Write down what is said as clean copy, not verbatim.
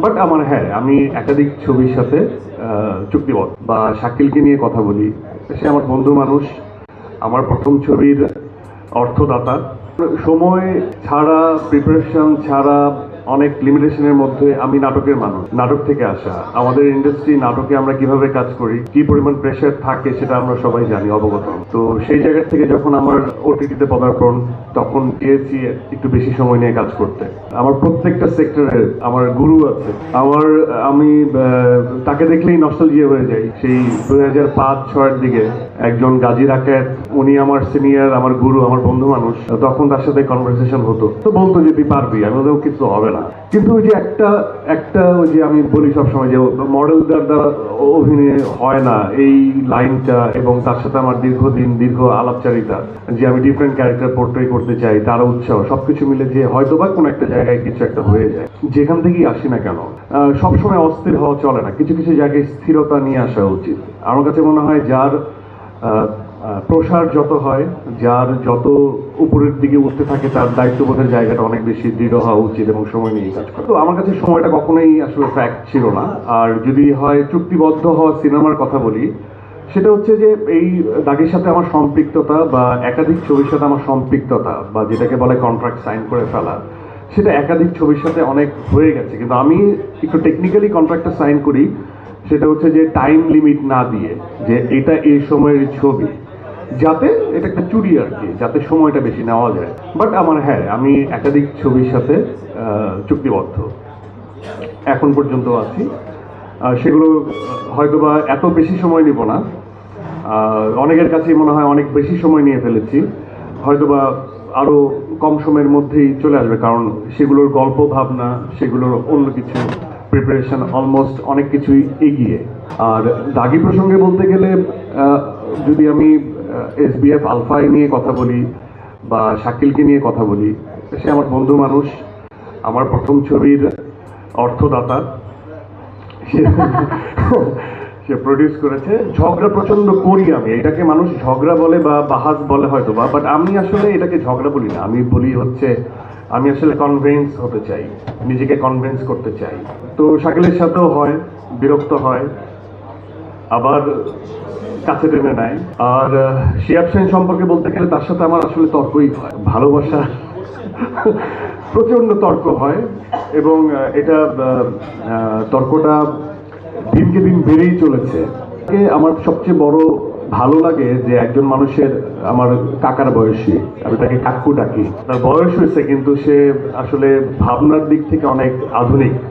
But আমার হ্যাঁ আমি একাধিক ছবির সাথে চুক্তিবদ্ধ বা শাকিলকে নিয়ে কথা বলি। সে আমার বন্ধু মানুষ, আমার প্রথম ছবির অর্থদাতা। সময় ছাড়া, প্রিপারেশন ছাড়া, অনেক লিমিটেশনের মধ্যে আমি নাটকের মানুষ, নাটক থেকে আসা। আমাদের ইন্ডাস্ট্রি নাটকে আমরা কিভাবে কাজ করি, কি পরিমাণ প্রেশার থাকে সেটা আমরা সবাই জানি, অবগত। তো সেই জায়গা থেকে যখন আমার ওটিটিতে পদার্পণ, তখন চেয়েছি একটু বেশি সময় নিয়ে কাজ করতে। আমার প্রত্যেকটা সেক্টরে আমার গুরু আছে। আমি তাকে দেখলেই নস্টালজিয়া হয়ে যাই। সেই 2005-06 দিকে একজন গাজী রাকায়েত, উনি আমার সিনিয়র, আমার গুরু, আমার বন্ধু মানুষ। তখন তার সাথে কনভারসেশন হতো, তো বলতো যে তুই পারবি। আমি ওদের কিছু হবে না। কিন্তু ওই যে একটা ওই যে আমি বলি সবসময় যে মডেলদের দ্বারা অভিনয় হয় না, এই লাইনটা এবং তার সাথে আমার দীর্ঘ আলাপচারিতা, যে আমি ডিফারেন্ট ক্যারেক্টার পোর্ট্রে করতে চাই, তার উৎসাহ, সবকিছু মিলে যে হয়তো বা কোনো একটা জায়গায় কিছু একটা হয়ে যায়। যেখান থেকেই আসি না কেন, সবসময় অস্থির হওয়া চলে না, কিছু কিছু জায়গায় স্থিরতা নিয়ে আসা উচিত। আমার কাছে মনে হয় যার প্রসার যত হয়, যার যত উপরের দিকে উঠতে থাকে, তার দায়িত্ববোধের জায়গাটা অনেক বেশি দৃঢ় হওয়া উচিত এবং সময় নিয়ে কাজ করে। তো আমার কাছে সময়টা কখনোই আসলে ফ্যাক্ট ছিল না। আর যদি হয় চুক্তিবদ্ধ হওয়া সিনেমার কথা বলি, সেটা হচ্ছে যে এই দাগের সাথে আমার সম্পৃক্ততা বা একাধিক ছবির সাথে আমার সম্পৃক্ততা বা যেটাকে বলে কন্ট্রাক্ট সাইন করে ফেলা, সেটা একাধিক ছবির সাথে অনেক হয়ে গেছে। কিন্তু আমি একটু টেকনিক্যালি কন্ট্রাক্টটা সাইন করি, সেটা হচ্ছে যে টাইম লিমিট না দিয়ে, যে এটা এই সময়ের ছবি, যাতে এটা একটা চুরি আর কি, যাতে সময়টা বেশি নেওয়া যায়। বাট আমার হ্যাঁ আমি একাধিক ছবির সাথে চুক্তিবদ্ধ এখন পর্যন্ত আছি। সেগুলো হয়তোবা এত বেশি সময় নিব না, অনেকের কাছেই মনে হয় অনেক বেশি সময় নিয়ে ফেলেছি, হয়তোবা আরো কম সময়ের মধ্যেই চলে আসবে, কারণ সেগুলোর গল্প ভাবনা, সেগুলোর অন্য কিছু প্রিপারেশন অলমোস্ট অনেক কিছুই এগিয়ে। আর দাগি প্রসঙ্গে বলতে গেলে, যদি আমি SBF আলফাই নিয়ে কথা বলি বা শাকিলকে নিয়ে কথা বলি, সে আমার বন্ধু মানুষ, আমার প্রথম ছবির অর্থদাতা। সে প্রডিউস করেছে। ঝগড়া প্রচন্ড করি আমি, এটাকে মানুষ ঝগড়া বলে বা বাহাস বলে হয়তো বা, বাট আমি আসলে এটাকে ঝগড়া বলি না। আমি বলি হচ্ছে আমি আসলে কনভিন্স হতে চাই, নিজেকে কনভিন্স করতে চাই। তো শাকিলের সাথেও হয়, বিরক্ত হয়, আবার কাছে টেনে নেয়। আর শিয়াব সেন সম্পর্কে বলতে গেলে তার সাথে আমার আসলে তর্কই হয়, ভালোবাসা প্রচন্ড তর্ক হয় এবং এটা তর্কটা দিনকে দিন বেড়েই চলেছে। আমার সবচেয়ে বড় ভালো লাগে যে একজন মানুষের, আমার কাকার বয়সী, আমি তাকে কাকু ডাকি, তার বয়স হয়েছে কিন্তু সে আসলে ভাবনার দিক থেকে অনেক আধুনিক।